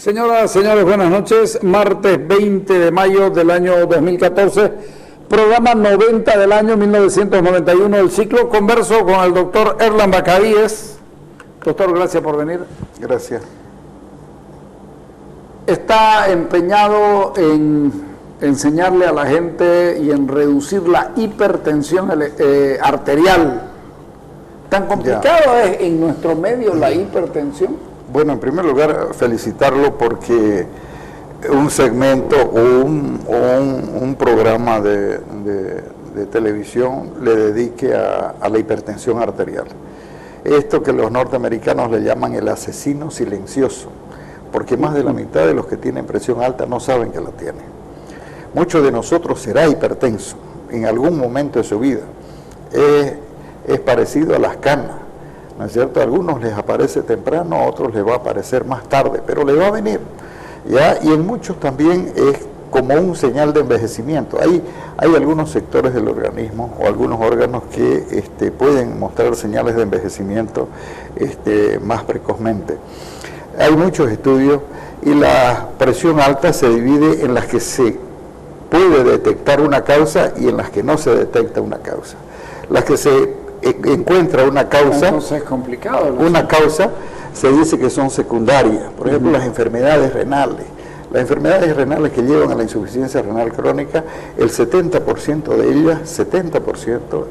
Señoras, señores, buenas noches. Martes 20 de mayo del año 2014, programa 90 del año 1991 del ciclo. Converso con el doctor Erlan Bacadíes. Doctor, gracias por venir. Gracias. Está empeñado en enseñarle a la gente y en reducir la hipertensión arterial. ¿Tan complicado es en nuestro medio la hipertensión? Bueno, en primer lugar, felicitarlo porque un segmento o un programa de televisión le dedique a la hipertensión arterial. Esto que los norteamericanos le llaman el asesino silencioso, porque más de la mitad de los que tienen presión alta no saben que la tienen. Muchos de nosotros será hipertenso en algún momento de su vida. Es parecido a las canas, ¿no es cierto? A algunos les aparece temprano, a otros les va a aparecer más tarde, pero le va a venir, ¿ya? Y en muchos también es como un señal de envejecimiento. Hay algunos sectores del organismo o algunos órganos que pueden mostrar señales de envejecimiento más precozmente. Hay muchos estudios y la presión alta se divide en las que se puede detectar una causa y en las que no se detecta una causa. Las que se encuentra una causa, entonces es complicado, ¿no? Una causa se dice que son secundarias, por ejemplo las enfermedades renales. Las enfermedades renales que llevan a la insuficiencia renal crónica, el 70% de ellas, 70%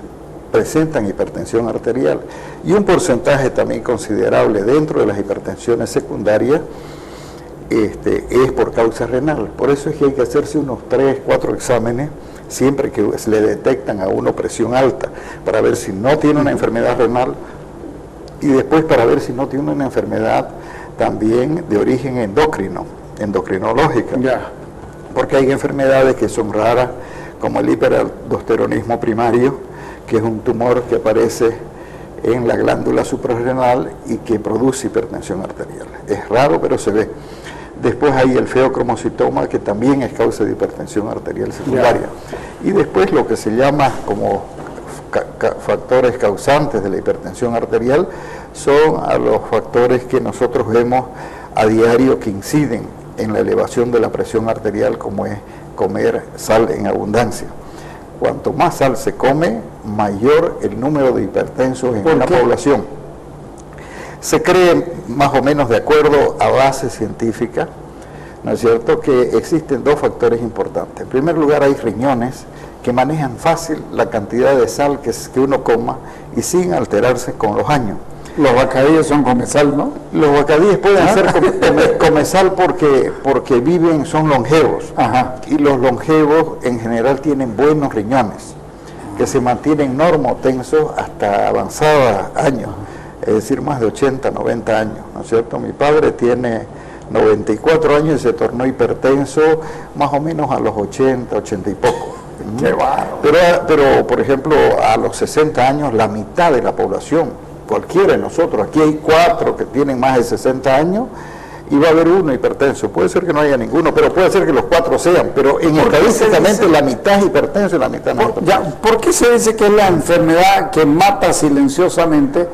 presentan hipertensión arterial, y un porcentaje también considerable dentro de las hipertensiones secundarias es por causa renal. Por eso es que hay que hacerse unos 3, 4 exámenes siempre que se le detectan a uno presión alta, para ver si no tiene una enfermedad renal y después para ver si no tiene una enfermedad también de origen endocrinológica. Porque hay enfermedades que son raras, como el hiperaldosteronismo primario, que es un tumor que aparece en la glándula suprarrenal y que produce hipertensión arterial. Es raro, pero se ve. Después hay el feocromocitoma, que también es causa de hipertensión arterial secundaria. Y después lo que se llama como factores causantes de la hipertensión arterial son a los factores que nosotros vemos a diario que inciden en la elevación de la presión arterial, como es comer sal en abundancia. Cuanto más sal se come, mayor el número de hipertensos en una población. Se cree, más o menos de acuerdo a base científica, ¿no es cierto?, que existen dos factores importantes. En primer lugar, hay riñones que manejan fácil la cantidad de sal que uno coma y sin alterarse con los años. Los bacadíes son comensal, ¿no? Los bacadíes pueden ser comensal porque son longevos. Ajá. Y los longevos en general tienen buenos riñones, que se mantienen normotensos hasta avanzados años. Es decir, más de 80, 90 años, ¿no es cierto? Mi padre tiene 94 años y se tornó hipertenso más o menos a los 80, 80 y poco. ¡Qué bárbaro! Pero, por ejemplo, a los 60 años, la mitad de la población, cualquiera de nosotros, aquí hay 4 que tienen más de 60 años, y va a haber uno hipertenso. Puede ser que no haya ninguno, pero puede ser que los 4 sean, pero estadísticamente la mitad es hipertenso y la mitad no es hipertenso. ¿Por qué se dice que es la enfermedad que mata silenciosamente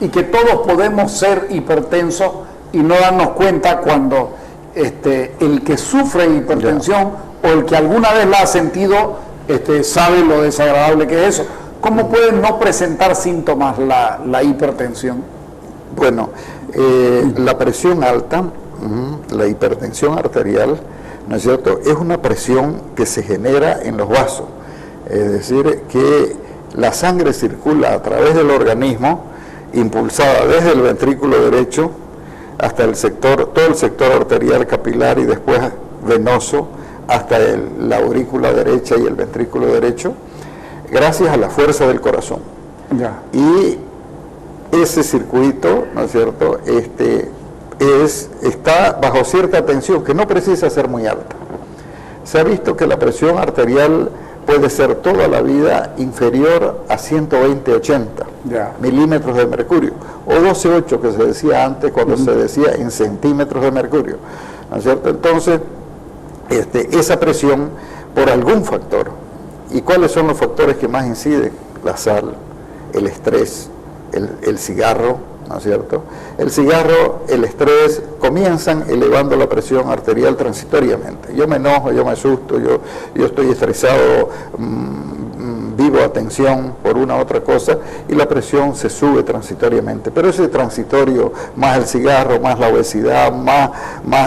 y que todos podemos ser hipertensos y no darnos cuenta cuando el que sufre hipertensión o el que alguna vez la ha sentido sabe lo desagradable que es eso? ¿Cómo puede no presentar síntomas la hipertensión? Bueno, la presión alta, la hipertensión arterial, ¿no es cierto?, es una presión que se genera en los vasos, es decir, que la sangre circula a través del organismo, impulsada desde el ventrículo derecho hasta todo el sector arterial capilar y después venoso hasta la aurícula derecha y el ventrículo derecho, gracias a la fuerza del corazón. Y ese circuito, ¿no es cierto?, está bajo cierta tensión que no precisa ser muy alta. Se ha visto que la presión arterial puede ser toda la vida inferior a 120-80 milímetros de mercurio, o 12,8 que se decía antes cuando se decía en centímetros de mercurio, ¿no es cierto? Entonces, esa presión por algún factor. ¿Y cuáles son los factores que más inciden? La sal, el estrés, el cigarro, ¿no es cierto? El cigarro, el estrés, comienzan elevando la presión arterial transitoriamente. Yo me enojo, yo me asusto, yo estoy estresado, vivo a tensión por una u otra cosa y la presión se sube transitoriamente. Pero ese transitorio, más el cigarro, más la obesidad, más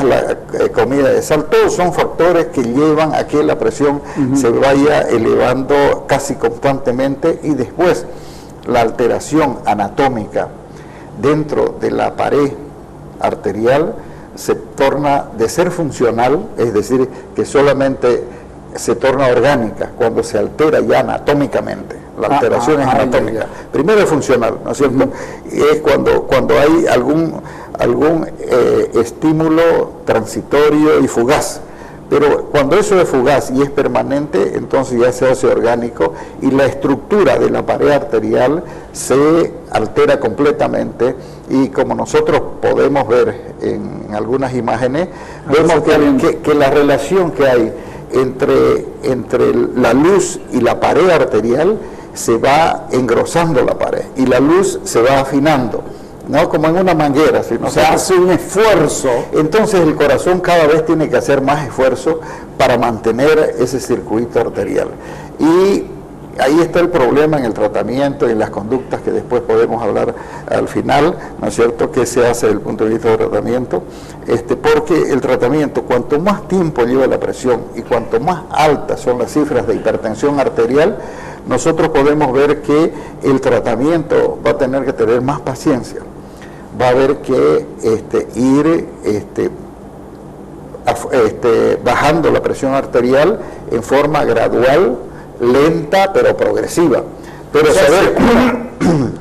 la comida de sal, todos son factores que llevan a que la presión se vaya elevando casi constantemente, y después la alteración anatómica dentro de la pared arterial se torna de ser funcional, es decir, que solamente se torna orgánica cuando se altera ya anatómicamente. La alteración es anatómica. Primero es funcional, ¿no es cierto? Y es cuando hay algún estímulo transitorio y fugaz. Pero cuando eso es fugaz y es permanente, entonces ya se hace orgánico y la estructura de la pared arterial se altera completamente, y como nosotros podemos ver en algunas imágenes, vemos que la relación que hay entre la luz y la pared arterial se va engrosando la pared y la luz se va afinando, ¿no? Como en una manguera, ¿sí? O sea, hace un esfuerzo. Entonces el corazón cada vez tiene que hacer más esfuerzo para mantener ese circuito arterial. Y ahí está el problema en el tratamiento y en las conductas que después podemos hablar al final, ¿no es cierto?, qué se hace desde el punto de vista del tratamiento, porque el tratamiento, cuanto más tiempo lleva la presión y cuanto más altas son las cifras de hipertensión arterial, nosotros podemos ver que el tratamiento va a tener que tener más paciencia, va a haber que ir bajando la presión arterial en forma gradual, lenta pero progresiva. Pero saber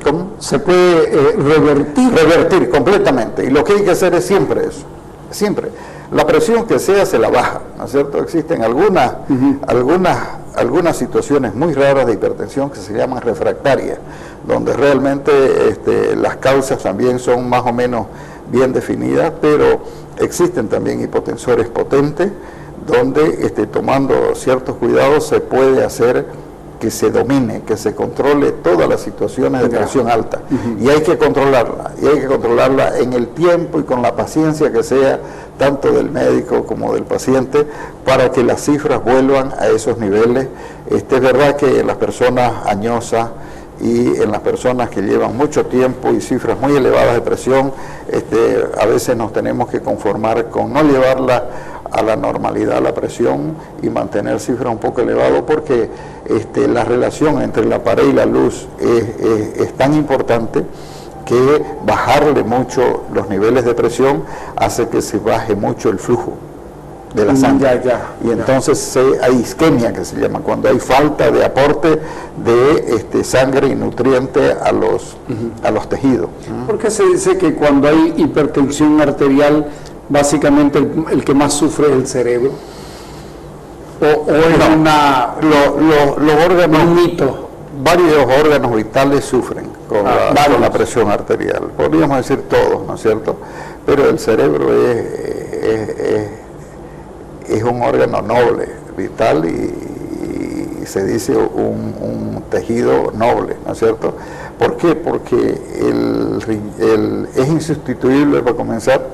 cómo se puede revertir completamente, y lo que hay que hacer es siempre eso, siempre la presión que sea se la baja, ¿no es cierto? Existen algunas situaciones muy raras de hipertensión que se llaman refractarias, donde realmente las causas también son más o menos bien definidas, pero existen también hipotensores potentes donde tomando ciertos cuidados se puede hacer que se domine, que se controle todas las situaciones de presión alta. Y hay que controlarla, en el tiempo y con la paciencia que sea, tanto del médico como del paciente, para que las cifras vuelvan a esos niveles. Es verdad que en las personas añosas y en las personas que llevan mucho tiempo y cifras muy elevadas de presión, a veces nos tenemos que conformar con no llevarla a la normalidad la presión y mantener cifras un poco elevadas, porque la relación entre la pared y la luz es tan importante que bajarle mucho los niveles de presión hace que se baje mucho el flujo de la sangre. Y entonces hay isquemia, que se llama, cuando hay falta de aporte de sangre y nutriente a los tejidos. ¿Por qué se dice que cuando hay hipertensión arterial básicamente el que más sufre es el cerebro? ¿O es los órganos, un mito? Varios órganos vitales sufren con la presión arterial, podríamos decir todos, ¿no es cierto? Pero el cerebro es un órgano noble, vital, y se dice un tejido noble, ¿no es cierto? ¿Por qué? Porque es insustituible para comenzar,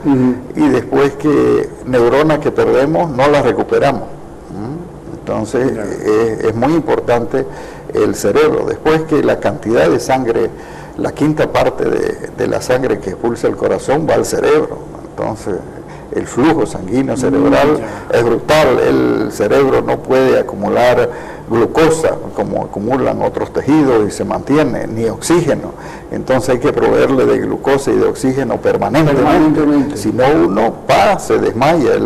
y después que neuronas que perdemos no las recuperamos. Entonces es muy importante el cerebro. Después que la cantidad de sangre, la quinta parte de la sangre que expulsa el corazón va al cerebro. Entonces el flujo sanguíneo cerebral es brutal. El cerebro no puede acumular glucosa como acumulan otros tejidos y se mantiene, ni oxígeno. Entonces hay que proveerle de glucosa y de oxígeno permanentemente. Si no, uno se desmaya,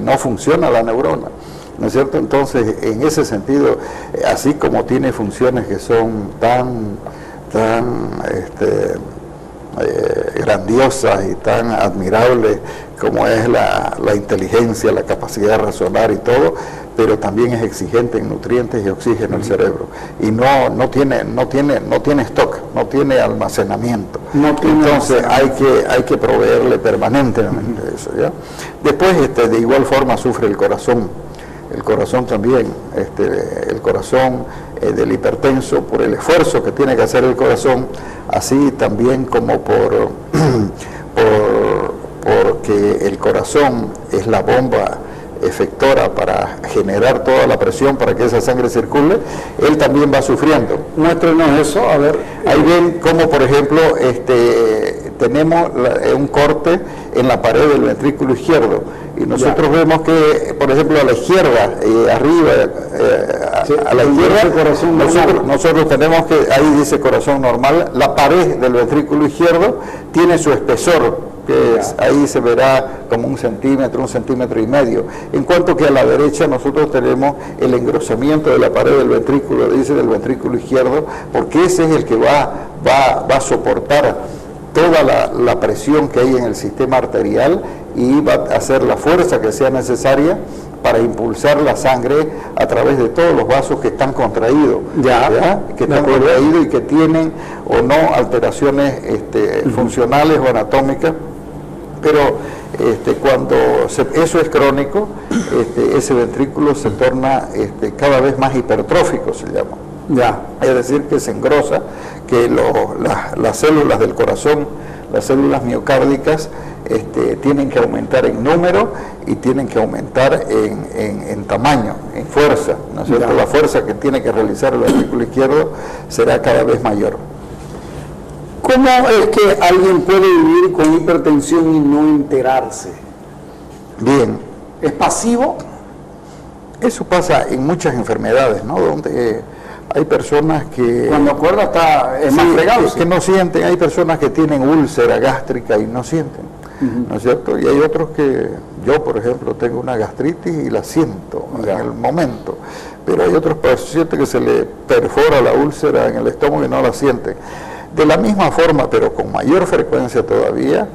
no funciona la neurona, ¿no es cierto? Entonces, en ese sentido, así como tiene funciones que son tan grandiosas y tan admirables como es la inteligencia, la capacidad de razonar y todo, pero también es exigente en nutrientes y oxígeno el cerebro, y no tiene stock, no tiene almacenamiento. Entonces hay que proveerle permanentemente eso, ¿ya? Después de igual forma sufre el corazón. el corazón también, el corazón del hipertenso, por el esfuerzo que tiene que hacer el corazón, así también como porque el corazón es la bomba efectora para generar toda la presión para que esa sangre circule, él también va sufriendo. Muéstrenos eso, a ver. Ahí ven como, por ejemplo, tenemos un corte en la pared del ventrículo izquierdo, y nosotros vemos que, por ejemplo, a la izquierda, arriba, a la izquierda, nosotros tenemos que, ahí dice corazón normal, la pared del ventrículo izquierdo tiene su espesor, ahí se verá como 1 centímetro y medio, en cuanto que a la derecha nosotros tenemos el engrosamiento de la pared del ventrículo, dice del ventrículo izquierdo, porque ese es el que va a soportar toda la presión que hay en el sistema arterial y va a hacer la fuerza que sea necesaria para impulsar la sangre a través de todos los vasos que están contraídos, que están contraídos y que tienen o no alteraciones funcionales o anatómicas. Pero cuando eso es crónico, ese ventrículo se torna cada vez más hipertrófico, se llama. Es decir, que se engrosa, que las células del corazón, las células miocárdicas, tienen que aumentar en número y tienen que aumentar en tamaño, en fuerza, ¿no es cierto? La fuerza que tiene que realizar el ventrículo izquierdo será cada vez mayor. ¿Cómo es que alguien puede vivir con hipertensión y no enterarse? Bien. ¿Es pasivo? Eso pasa en muchas enfermedades, ¿no? Donde hay personas que... Cuando acuerda es más fregado. Que no sienten, hay personas que tienen úlcera gástrica y no sienten, ¿no es cierto? Y hay otros que, yo por ejemplo, tengo una gastritis y la siento en el momento, pero hay otros pacientes que se le perfora la úlcera en el estómago y no la sienten. De la misma forma, pero con mayor frecuencia todavía,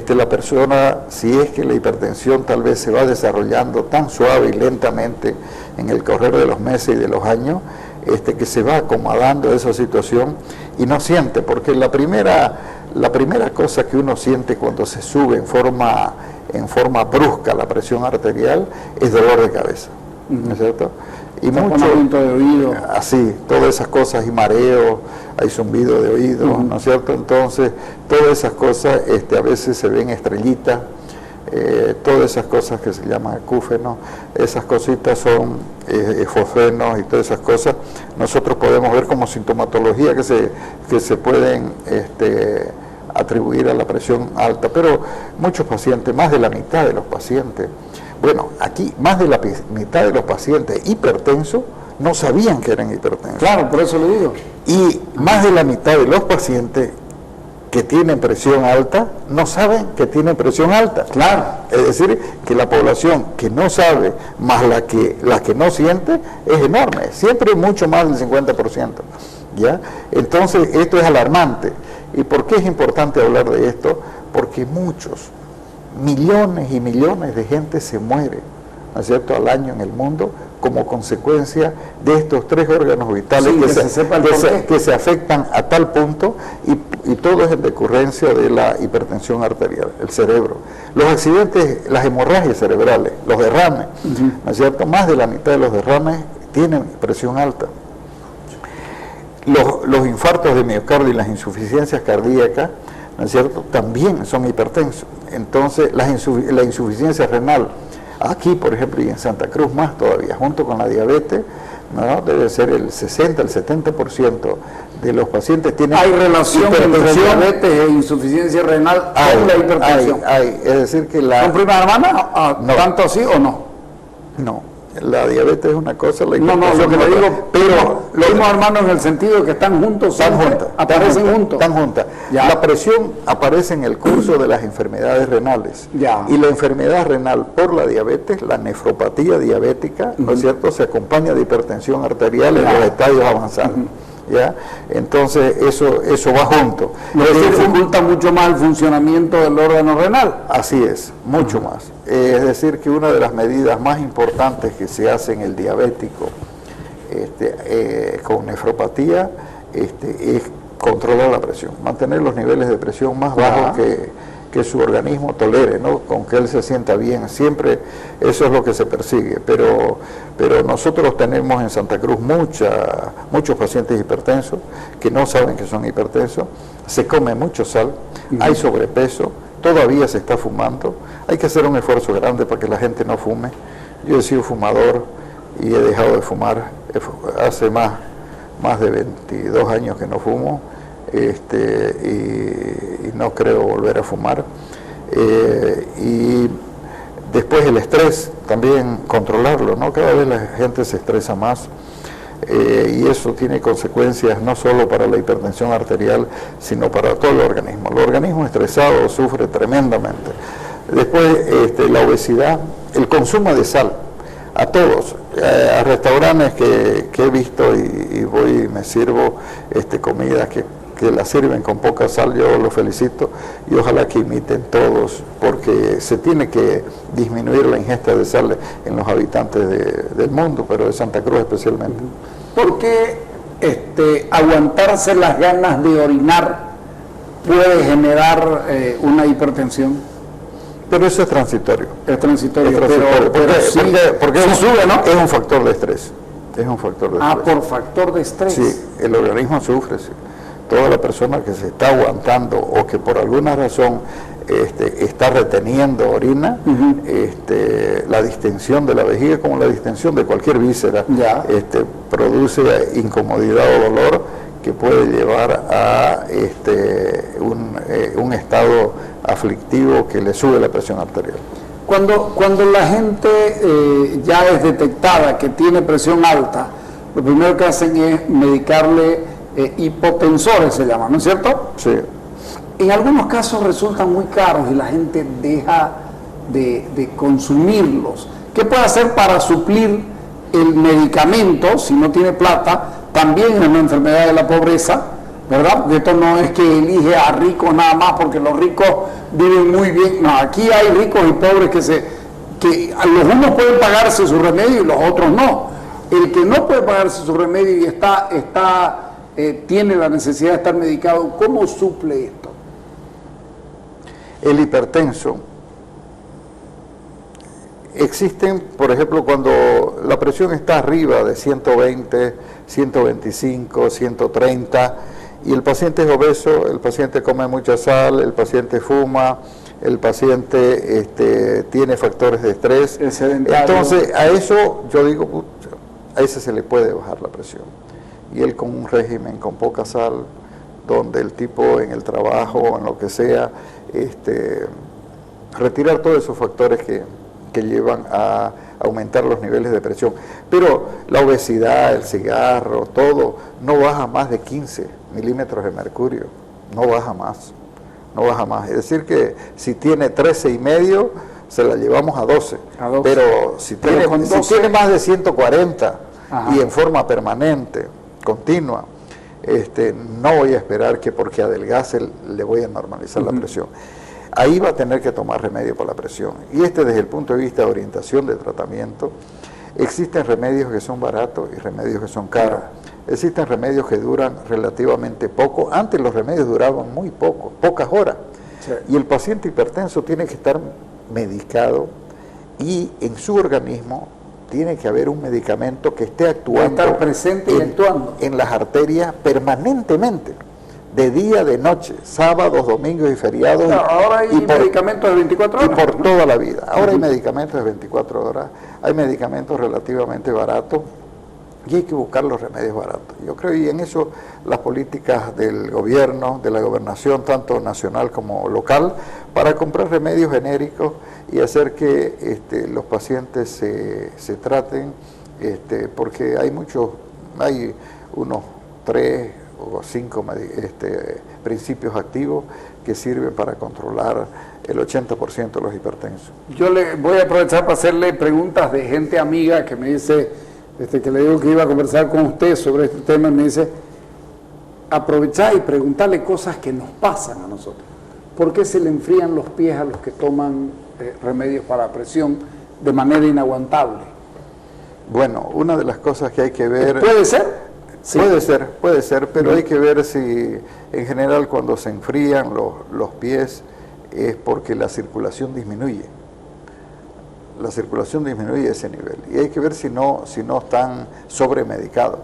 la persona, si es que la hipertensión tal vez se va desarrollando tan suave y lentamente en el correr de los meses y de los años, que se va acomodando esa situación y no siente, porque la primera cosa que uno siente cuando se sube en forma brusca la presión arterial es dolor de cabeza, ¿no es cierto? Y mucho de oído. Así, todas esas cosas, y mareo, hay zumbido de oído, ¿no es cierto? Entonces, todas esas cosas a veces se ven estrellitas, todas esas cosas que se llaman acúfenos, esas cositas son fosfenos y todas esas cosas, nosotros podemos ver como sintomatología que se pueden atribuir a la presión alta, pero muchos pacientes, más de la mitad de los pacientes, bueno, aquí más de la mitad de los pacientes hipertensos no sabían que eran hipertensos. Claro, por eso le digo. Y más de la mitad de los pacientes que tienen presión alta no saben que tienen presión alta. Claro. Es decir, que la población que no sabe más la que no siente es enorme, siempre mucho más del 50%. ¿Ya? Entonces, esto es alarmante. ¿Y por qué es importante hablar de esto? Porque millones y millones de gente se muere, ¿no es cierto?, al año en el mundo como consecuencia de estos 3 órganos vitales que se afectan a tal punto y todo es en decurrencia de la hipertensión arterial, el cerebro. Los accidentes, las hemorragias cerebrales, los derrames, ¿no es cierto?, más de la mitad de los derrames tienen presión alta. Los infartos de miocardio y las insuficiencias cardíacas, ¿no es cierto?, también son hipertensos. Entonces, la insuficiencia renal, aquí, por ejemplo, y en Santa Cruz más todavía, junto con la diabetes, ¿no?, debe ser el 60, el 70% de los pacientes tienen ¿Hay relación entre diabetes e insuficiencia renal con la hipertensión? Hay, es decir que la... ¿Son primas hermanas? No. ¿Tanto así o no? No. La diabetes es una cosa, la hipertensión lo que le digo, pero los primos hermanos en el sentido de que están juntos, aparecen juntos. Están juntas. La presión aparece en el curso de las enfermedades renales. Y la enfermedad renal por la diabetes, la nefropatía diabética, ¿no es cierto?, se acompaña de hipertensión arterial en los estadios avanzados. ¿Ya? Entonces eso va junto. Lo que dificulta mucho más el funcionamiento del órgano renal. Así es, mucho más. Es decir, que una de las medidas más importantes que se hace en el diabético con es controlar la presión, mantener los niveles de presión más bajos que que su organismo tolere, ¿no? Con que él se sienta bien. Siempre eso es lo que se persigue. Pero nosotros tenemos en Santa Cruz muchos pacientes hipertensos que no saben que son hipertensos, se come mucho sal, hay sobrepeso, todavía se está fumando. Hay que hacer un esfuerzo grande para que la gente no fume. Yo he sido fumador y he dejado de fumar. Hace más de 22 años que no fumo, y no creo volver a fumar. Y después el estrés, también controlarlo, ¿no? Cada vez la gente se estresa más, y eso tiene consecuencias no solo para la hipertensión arterial, sino para todo el organismo. El organismo estresado sufre tremendamente. Después la obesidad, el consumo de sal, a todos, a restaurantes que he visto y voy y me sirvo comidas que la sirven con poca sal, yo los felicito y ojalá que imiten todos, porque se tiene que disminuir la ingesta de sal en los habitantes del mundo, pero de Santa Cruz especialmente. ¿Por qué aguantarse las ganas de orinar puede generar una hipertensión? Pero eso es transitorio. Es transitorio, porque sí sube, ¿no? Es un factor de estrés. Es un factor de estrés. Por factor de estrés. Sí, el organismo sufre, sí. Toda la persona que se está aguantando o que por alguna razón está reteniendo orina, la distensión de la vejiga, como la distensión de cualquier víscera, produce incomodidad o dolor que puede llevar a un estado aflictivo que le sube la presión arterial. Cuando la gente ya es detectada que tiene presión alta, lo primero que hacen es medicarle hipotensores, se llama, ¿no es cierto? Sí. En algunos casos resultan muy caros y la gente deja de consumirlos. ¿Qué puede hacer para suplir el medicamento si no tiene plata? También es una enfermedad de la pobreza, ¿verdad? Esto no es que elige a ricos nada más porque los ricos viven muy bien. No, aquí hay ricos y pobres que los unos pueden pagarse su remedio y los otros no. El que no puede pagarse su remedio y tiene la necesidad de estar medicado, ¿cómo suple esto? El hipertenso. Existen, por ejemplo, cuando la presión está arriba de 120, 125, 130, y el paciente es obeso, el paciente come mucha sal, el paciente fuma, el paciente tiene factores de estrés. Entonces, a eso yo digo, a ese se le puede bajar la presión. Y él con un régimen con poca sal, donde el tipo en el trabajo o en lo que sea, retirar todos esos factores que llevan a aumentar los niveles de presión. Pero la obesidad, el cigarro, todo, no baja más de 15 milímetros de mercurio, no baja más. Es decir que si tiene 13,5, se la llevamos a 12. Pero si tiene más de 140 y en forma permanente, continua, no voy a esperar que porque adelgace le voy a normalizar la presión. Ahí va a tener que tomar remedio para la presión. Y desde el punto de vista de orientación de tratamiento, existen remedios que son baratos y remedios que son caros. Existen remedios que duran relativamente poco. Antes los remedios duraban muy poco, pocas horas. Sí. Y el paciente hipertenso tiene que estar medicado y en su organismo tiene que haber un medicamento que esté actuando, estar presente y actuando en las arterias permanentemente, de día, de noche, sábados, domingos y feriados. No, ahora hay medicamentos de 24 horas. Y por toda la vida. Ahora hay medicamentos de 24 horas, hay medicamentos relativamente baratos y hay que buscar los remedios baratos. Yo creo, y en eso las políticas del gobierno, de la gobernación, tanto nacional como local, para comprar remedios genéricos y hacer que los pacientes se traten, porque hay unos 3 o 5 principios activos que sirven para controlar el 80% de los hipertensos. Yo le voy a aprovechar para hacerle preguntas de gente amiga que me dice, que le digo que iba a conversar con usted sobre este tema, y me dice, aprovechar y preguntarle cosas que nos pasan a nosotros. ¿Por qué se le enfrían los pies a los que toman remedios para presión de manera inaguantable? Bueno, una de las cosas que hay que ver... ¿Puede ser? Sí. Puede ser, pero hay que ver si en general cuando se enfrían los pies, es porque la circulación disminuye. La circulación disminuye a ese nivel. Y hay que ver si no están sobremedicados.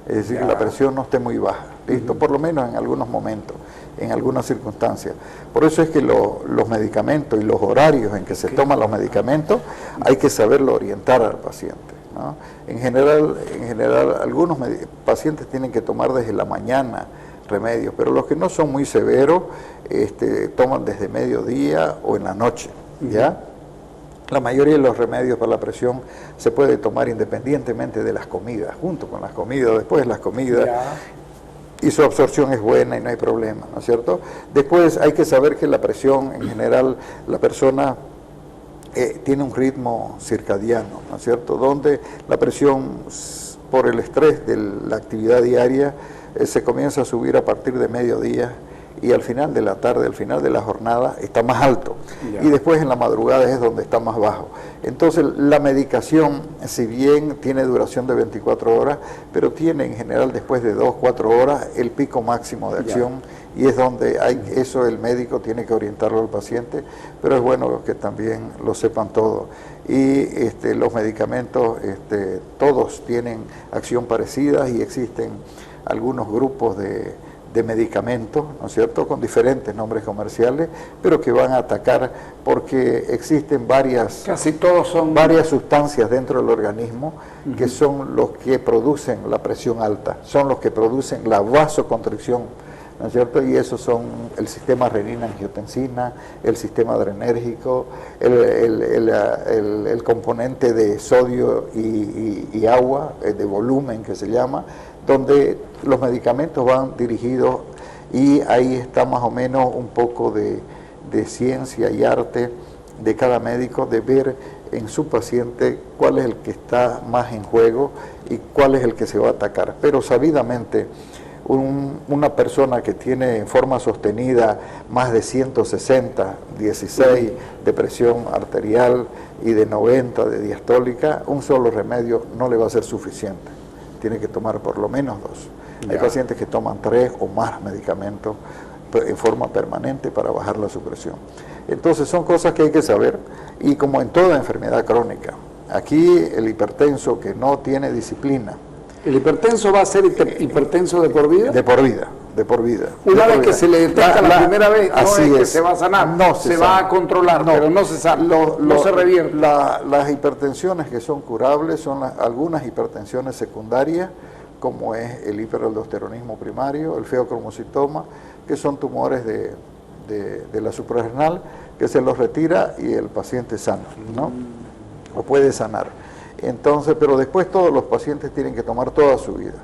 Es decir, que la presión no esté muy baja. ¿Listo? Por lo menos en algunos momentos, en algunas circunstancias. Por eso es que los medicamentos y los horarios en que se toman los medicamentos hay que saberlo orientar al paciente, ¿no? En general algunos pacientes tienen que tomar desde la mañana remedios, pero los que no son muy severos toman desde mediodía o en la noche, ¿ya? La mayoría de los remedios para la presión se puede tomar independientemente de las comidas, junto con las comidas, después de las comidas, y su absorción es buena y no hay problema, ¿no es cierto? Después hay que saber que la presión, en general, la persona tiene un ritmo circadiano, ¿no es cierto?, donde la presión, por el estrés de la actividad diaria, se comienza a subir a partir de mediodía, y al final de la tarde, al final de la jornada, está más alto. Y después en la madrugada es donde está más bajo. Entonces la medicación, si bien tiene duración de 24 horas, pero tiene en general después de 2, 4 horas el pico máximo de acción, y es donde eso el médico tiene que orientarlo al paciente, pero es bueno que también lo sepan todos. Y los medicamentos, todos tienen acción parecida, y existen algunos grupos de medicamentos, ¿no es cierto?, con diferentes nombres comerciales, pero que van a atacar porque existen varias sustancias dentro del organismo que son los que producen la presión alta, son los que producen la vasoconstricción, ¿no es cierto? Y esos son el sistema renina-angiotensina, el sistema adrenérgico, el componente de sodio y agua, de volumen que se llama, donde los medicamentos van dirigidos, y ahí está más o menos un poco de ciencia y arte de cada médico, de ver en su paciente cuál es el que está más en juego y cuál es el que se va a atacar. Pero sabidamente, una persona que tiene en forma sostenida más de 160, 16 de presión arterial y de 90 de diastólica, un solo remedio no le va a ser suficiente. Tiene que tomar por lo menos 2. Hay pacientes que toman 3 o más medicamentos en forma permanente para bajar la presión. Entonces son cosas que hay que saber, y como en toda enfermedad crónica, aquí el hipertenso que no tiene disciplina. ¿El hipertenso va a ser hipertenso de por vida? De por vida, de por vida. Una vez que se le detecta la primera vez, no es que se va a sanar, no se va a controlar, pero no se sana, no se revierte. Las hipertensiones que son curables son algunas hipertensiones secundarias, como es el hiperaldosteronismo primario, el feocromocitoma, que son tumores de la suprarrenal, que se los retira y el paciente sana, ¿no? O puede sanar. Entonces, pero después todos los pacientes tienen que tomar toda su vida.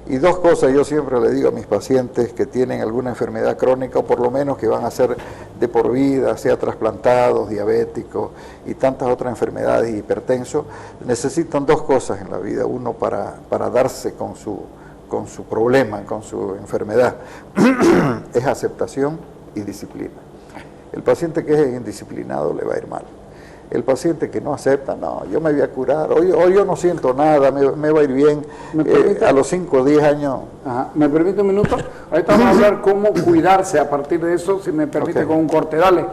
Y 2 cosas yo siempre le digo a mis pacientes que tienen alguna enfermedad crónica, o por lo menos que van a ser de por vida, sea trasplantados, diabéticos y tantas otras enfermedades, hipertensos, necesitan 2 cosas en la vida. Uno, para darse con su problema, con su enfermedad, es aceptación y disciplina. El paciente que es indisciplinado le va a ir mal. El paciente que no acepta, no, yo me voy a curar, o yo no siento nada, me va a ir bien, a los 5 o 10 años. Ajá. ¿Me permite un minuto? Ahorita vamos a hablar cómo cuidarse a partir de eso, si me permite, con un corte. Dale.